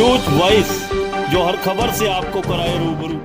News voice, जो हर खबर से आपको कराए रूबरू।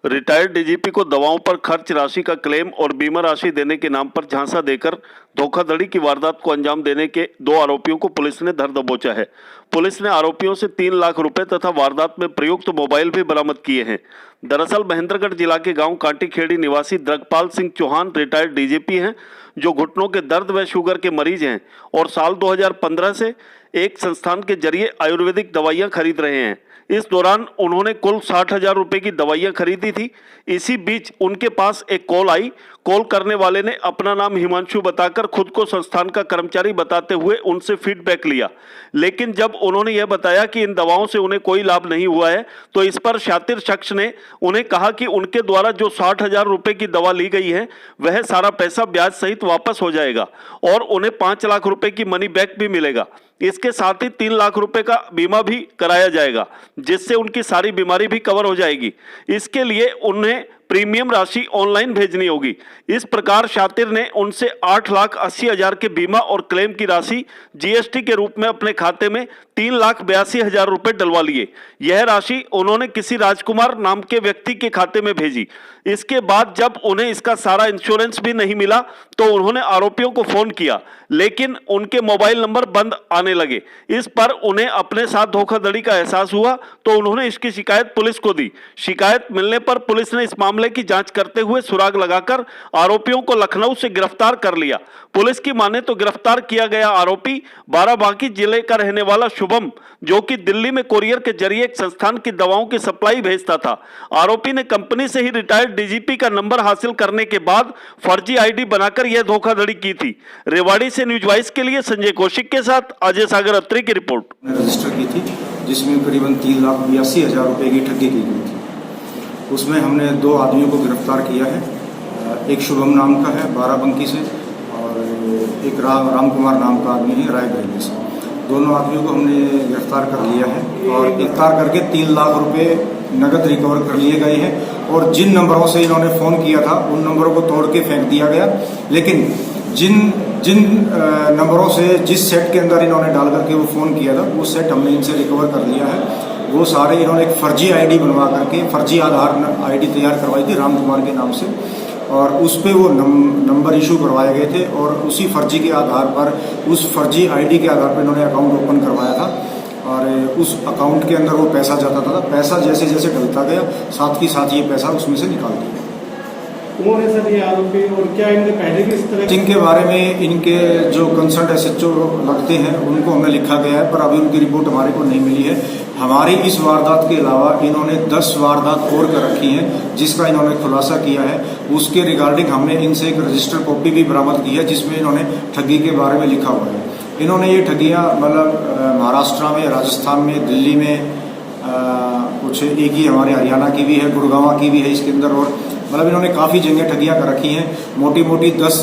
रिटायर्ड डीजीपी को दवाओं पर खर्च राशि का क्लेम और बीमा राशि देने के नाम पर झांसा देकर धोखाधड़ी की वारदात को अंजाम देने के 2 आरोपियों को पुलिस ने धर दबोचा है। पुलिस ने आरोपियों से 3 लाख रुपए तथा वारदात में प्रयुक्त मोबाइल भी बरामद किए हैं। दरअसल महेंद्रगढ़ जिला के गांव कांटीखेड़ी निवासी द्रगपाल सिंह चौहान रिटायर्ड डीजीपी हैं, जो घुटनों के दर्द व शुगर के मरीज हैं और साल 2015 से एक संस्थान के जरिए आयुर्वेदिक दवाइयां खरीद रहे हैं। इस दौरान उन्होंने कुल 60,000 रुपए की दवाइयां खरीदी थी। इसी बीच उनके पास एक कॉल आई। कॉल करने वाले ने अपना नाम हिमांशु बताकर खुद को संस्थान का कर्मचारी बताते हुए उनसे फीडबैक लिया, लेकिन जब उन्होंने यह बताया कि इन दवाओं से उन्हें कोई लाभ नहीं हुआ है, तो इस पर शातिर शख्स ने उन्हें कहा कि उनके द्वारा जो 60,000 रुपए की दवा ली गई है वह सारा पैसा ब्याज सहित वापस हो जाएगा और उन्हें 5 लाख रुपए की मनी बैक भी मिलेगा। इसके साथ ही 3 लाख रुपए का बीमा भी कराया जाएगा, जिससे उनकी सारी बीमारी भी कवर हो जाएगी। इसके लिए उन्हें प्रीमियम राशि ऑनलाइन भेजनी होगी। इस प्रकार शातिर ने उनसे 8,80,000 के बीमा और क्लेम की राशि जीएसटी के रूप में अपने खाते में 3,82,000 रुपए डलवा लिए। यह राशि उन्होंने किसी राजकुमार नाम के व्यक्ति के खाते में भेजी। इसके बाद जब उन्हें इसका सारा इंश्योरेंस भी नहीं मिला, तो उन्होंने आरोपियों को फोन किया, लेकिन उनके मोबाइल नंबर बंद आने लगे। इस पर उन्हें अपने साथ धोखाधड़ी का एहसास हुआ, तो उन्होंने इसकी शिकायत पुलिस को दी। शिकायत मिलने पर पुलिस ने इस मामले की जांच करते हुए सुराग लगाकर आरोपियों को लखनऊ से गिरफ्तार कर लिया। पुलिस की माने तो गिरफ्तार किया गया आरोपी बाराबांकी जिले का रहने वाला शुभम, जो कि दिल्ली में कोरियर के जरिए एक संस्थान की दवाओं की सप्लाई भेजता था। आरोपी ने कंपनी से ही रिटायर्ड डीजीपी का नंबर हासिल करने के बाद फर्जी आईडी बनाकर यह धोखाधड़ी की थी। रेवाड़ी से न्यूज वॉइस के लिए संजय कौशिक के साथ अजय सागर अत्री की रिपोर्ट। रजिस्टर की थी, जिसमें करीबन 3,82,000 रुपए की ठगी की गई थी। उसमें हमने 2 आदमियों को गिरफ्तार किया है। एक शुभम नाम का है बाराबंकी से और एक राम कुमार नाम का आदमी है रायबरेली से। दोनों आदमियों को हमने गिरफ्तार कर लिया है और गिरफ्तार करके 3 लाख रुपए नगद रिकवर कर लिए गए हैं। और जिन नंबरों से इन्होंने फ़ोन किया था उन नंबरों को तोड़ के फेंक दिया गया, लेकिन जिन नंबरों से जिस सेट के अंदर इन्होंने डाल करके वो फ़ोन किया था वो सेट हमने इनसे रिकवर कर लिया है। वो सारे इन्होंने एक फर्जी आईडी बनवा करके फर्जी आधार आईडी तैयार करवाई थी राम कुमार के नाम से, और उस पे वो नंबर इशू करवाए गए थे और उसी फर्जी के आधार पर, उस फर्जी आईडी के आधार पर इन्होंने अकाउंट ओपन करवाया था और उस अकाउंट के अंदर वो पैसा जाता था। पैसा जैसे जैसे डलता गया, साथ ही साथ ये पैसा उसमें से निकाल दिया। कौन है सर ये आरोपी और क्या इनके पहले भी इस तरह? इनके बारे में इनके जो कंसर्न एसएचओ लगते हैं उनको हमने लिखा गया है, पर अभी उनकी रिपोर्ट हमारे को नहीं मिली है। हमारी इस वारदात के अलावा इन्होंने 10 वारदात और कर रखी हैं, जिसका इन्होंने खुलासा किया है। उसके रिगार्डिंग हमने इनसे एक रजिस्टर कॉपी भी बरामद की है, जिसमें इन्होंने ठगी के बारे में लिखा हुआ है। इन्होंने ये ठगियाँ मतलब महाराष्ट्र में, राजस्थान में, दिल्ली में, कुछ एक ही हमारे हरियाणा की भी है, गुड़गांव की भी है इसके अंदर, और मतलब इन्होंने काफ़ी जगह ठगियाँ कर रखी हैं। मोटी मोटी 10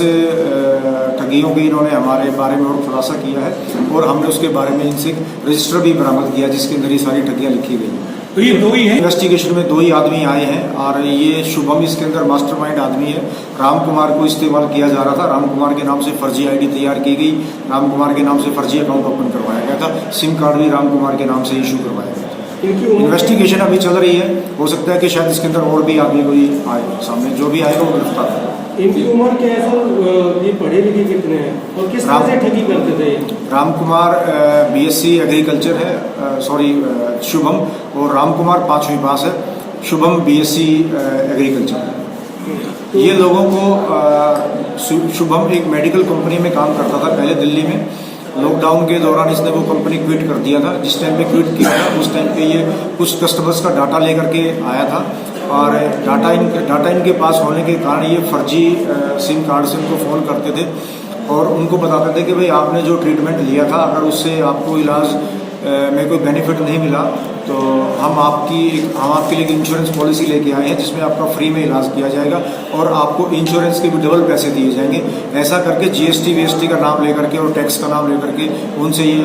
ठगियों की इन्होंने हमारे बारे में और खुलासा किया है और हमने उसके बारे में इनसे रजिस्टर भी बरामद किया जिसके अंदर ये सारी ठगियाँ लिखी गई हैं। तो ये 2 ही है इन्वेस्टिगेशन में 2 ही आदमी आए हैं और ये शुभम इसके अंदर मास्टरमाइंड आदमी है। राम कुमार को इस्तेमाल किया जा रहा था, राम कुमार के नाम से फर्जी आईडी तैयार की गई, राम कुमार के नाम से फर्जी अकाउंट ओपन करवाया गया था, सिम कार्ड भी राम कुमार के नाम से इशू करवाया गया था। इन्वेस्टिगेशन अभी चल रही है, हो सकता है कि शायद इसके अंदर और भी आदमी कोई आए सामने, जो भी आएगा वो गिरफ्तार होगा। इनकी उम्र क्या है सर? ये पढ़े लिखे कितने हैं और किस तरह से ठगी करते थे? राम कुमार BSc एग्रीकल्चर है, शुभम, और राम कुमार 5वीं पास है, शुभम BSc एग्रीकल्चर है। ये लोगों को शुभम एक मेडिकल कंपनी में काम करता था पहले दिल्ली में। लॉकडाउन के दौरान इसने वो कंपनी क्विट कर दिया था। जिस टाइम पे क्विट किया था उस टाइम पे ये कुछ कस्टमर्स का डाटा लेकर के आया था और डाटा इनके पास होने के कारण ये फर्जी सिम कार्ड से उनको फ़ोन करते थे और उनको बताते थे कि भाई आपने जो ट्रीटमेंट लिया था, अगर उससे आपको इलाज में कोई बेनिफिट नहीं मिला तो हम आपके लिए इंश्योरेंस पॉलिसी लेके आए हैं जिसमें आपका फ्री में इलाज किया जाएगा और आपको इंश्योरेंस के भी डबल पैसे दिए जाएंगे। ऐसा करके जीएसटी वीएसटी का नाम लेकर के और टैक्स का नाम लेकर के उनसे ये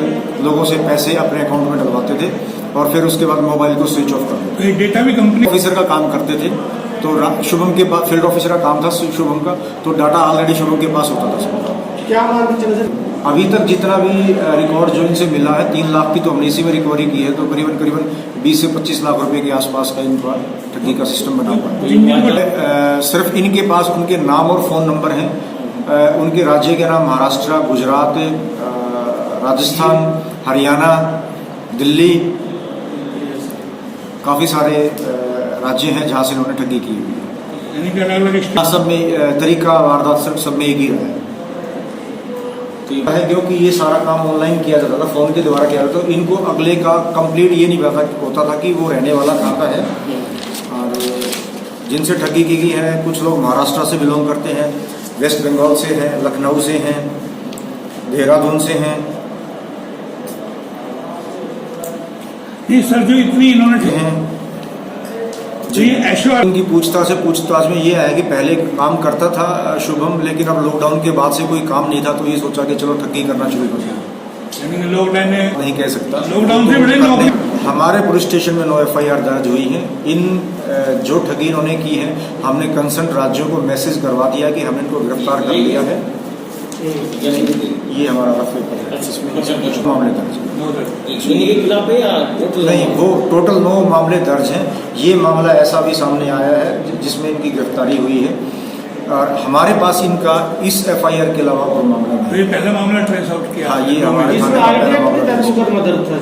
लोगों से पैसे अपने अकाउंट में डलवाते थे और फिर उसके बाद मोबाइल को स्विच ऑफ कर देते। डेटा भी कंपनी ऑफिसर का काम करते थे, तो शुभम के पास फील्ड ऑफिसर का काम था शुभम का, तो डाटा ऑलरेडी शुभम के पास होता था। क्या मान के चले सर? अभी तक जितना भी रिकॉर्ड जो इनसे मिला है 3 लाख की तो हमने इसी में रिकवरी की है, तो करीबन 20 से 25 लाख रुपए के आसपास का इनका ठगी का सिस्टम बना हुआ है। सिर्फ इनके पास उनके नाम और फ़ोन नंबर हैं। उनके राज्य के नाम महाराष्ट्र, गुजरात, राजस्थान, हरियाणा, दिल्ली, काफ़ी सारे राज्य हैं जहाँ से इन्होंने ठगी की हुई है। सब में तरीका वारदात सब में एक ही रहा है, क्योंकि ये सारा काम ऑनलाइन किया जाता था, फ़ोन के द्वारा किया जाता था, तो इनको अगले का कंप्लीट ये नहीं पता होता था कि वो रहने वाला कहाँ का है। और जिनसे ठगी की गई है, कुछ लोग महाराष्ट्र से बिलोंग करते हैं, वेस्ट बंगाल से हैं, लखनऊ से हैं, देहरादून से हैं। ये सर जो इतनी इन्होंने हैं जी ऐशो उनकी पूछताछ में ये आया कि पहले काम करता था शुभम, लेकिन अब लॉकडाउन के बाद से कोई काम नहीं था, तो ये सोचा कि चलो ठगी करना शुरू कर दिया। लॉकडाउन में नहीं कह सकता, लॉकडाउन से बड़े लोग हमारे पुलिस स्टेशन में 9 FIR दर्ज हुई है। इन जो ठगी इन्होंने की है, हमने कंसर्न राज्यों को मैसेज करवा दिया कि हमने इनको गिरफ्तार कर लिया है। ये हमारा रफ पेपर है, इसमें मामले दर्ज है। नहीं, वो टोटल 9 मामले दर्ज हैं। ये मामला ऐसा भी सामने आया है जिसमें इनकी गिरफ्तारी हुई है, और हमारे पास इनका इस FIR के अलावा कोई मामला नहीं। ये पहला मामला ट्रेस आउट किया। हाँ, ये हमारे थाने का पहला मामला दर्ज है।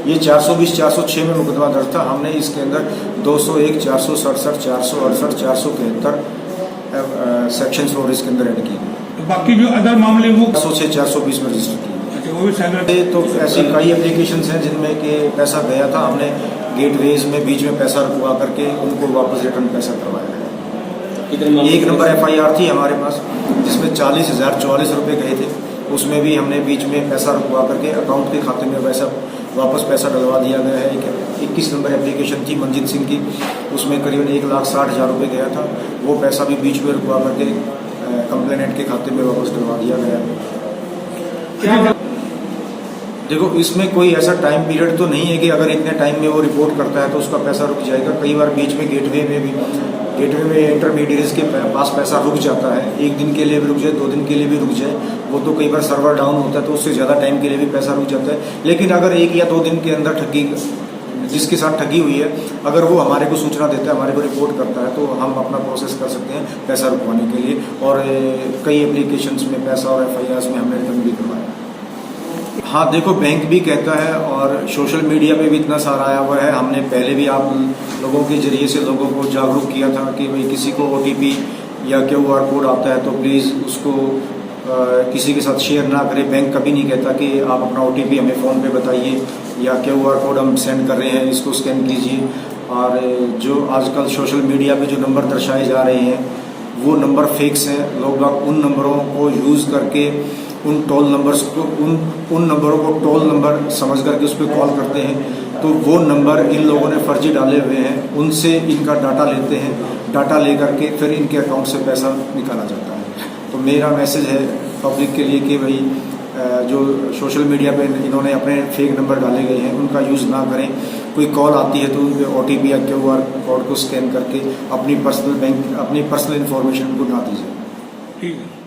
ये 420, 406 में मुकदमा दर्ज था। हमने इसके अंदर 201, 467, 468, 467 सेक्शंस और इसके अंदर ऐड किए। तो बाकी जो अदर मामले वो 406, 420 में रजिस्टर किए। अच्छा, वो भी साइबर तो ऐसी कई एप्लीकेशंस हैं जिनमें कि पैसा गया था, हमने गेटवेज में बीच में पैसा रुकवा करके उनको वापस रिटर्न पैसा करवाया गया। 1 नंबर FIR थी हमारे पास जिसमें 40,044 रुपये गए थे, उसमें भी हमने बीच में पैसा रुकवा करके अकाउंट के खाते में वापस पैसा डलवा दिया गया है। 21 नंबर एप्लीकेशन थी मंजित सिंह की, उसमें करीबन 1,60,000 रुपये गया था, वो पैसा भी बीच में रुकवा करके कंप्लेनेंट के खाते में वापस डलवा दिया गया। देखो, इसमें कोई ऐसा टाइम पीरियड तो नहीं है कि अगर इतने टाइम में वो रिपोर्ट करता है तो उसका पैसा रुक जाएगा। कई बार बीच में गेटवे में इंटरमीडिएट्स के पास पैसा रुक जाता है, 1 दिन के लिए भी रुक जाए, 2 दिन के लिए भी रुक जाए। वो तो कई बार सर्वर डाउन होता है तो उससे ज़्यादा टाइम के लिए भी पैसा रुक जाता है। लेकिन अगर 1 या 2 दिन के अंदर जिसके साथ ठगी हुई है, अगर वो हमारे को सूचना देता है, हमारे को रिपोर्ट करता है, तो हम अपना प्रोसेस कर सकते हैं पैसा रुकवाने के लिए। और कई एप्लीकेशंस में पैसा और FIRs में हमने रिटर्न भी करवाया। हाँ, देखो, बैंक भी कहता है और सोशल मीडिया पे भी इतना सारा आया हुआ है। हमने पहले भी आप लोगों के जरिए से लोगों को जागरूक किया था कि भाई किसी को OTP या QR कोड आता है तो प्लीज़ उसको किसी के साथ शेयर ना करें। बैंक कभी नहीं कहता कि आप अपना OTP हमें फ़ोन पे बताइए या QR कोड हम सेंड कर रहे हैं, इसको स्कैन कीजिए। और जो आजकल सोशल मीडिया पे जो नंबर दर्शाए जा रहे हैं वो नंबर फेक्स हैं। लोग उन नंबरों को यूज़ करके उन टोल नंबर्स को उन नंबरों को टोल नंबर समझ करके उस पर कॉल करते हैं, तो वो नंबर इन लोगों ने फर्जी डाले हुए हैं, उनसे इनका डाटा लेते हैं। डाटा ले करके फिर इनके अकाउंट से पैसा निकाला जाता है। तो मेरा मैसेज है पब्लिक के लिए कि भाई जो सोशल मीडिया पे इन्होंने अपने फेक नंबर डाले गए हैं उनका यूज़ ना करें। कोई कॉल आती है तो उन पर OTP या QR कोड को स्कैन करके अपनी पर्सनल इंफॉर्मेशन को ना दीजिए। ठीक है।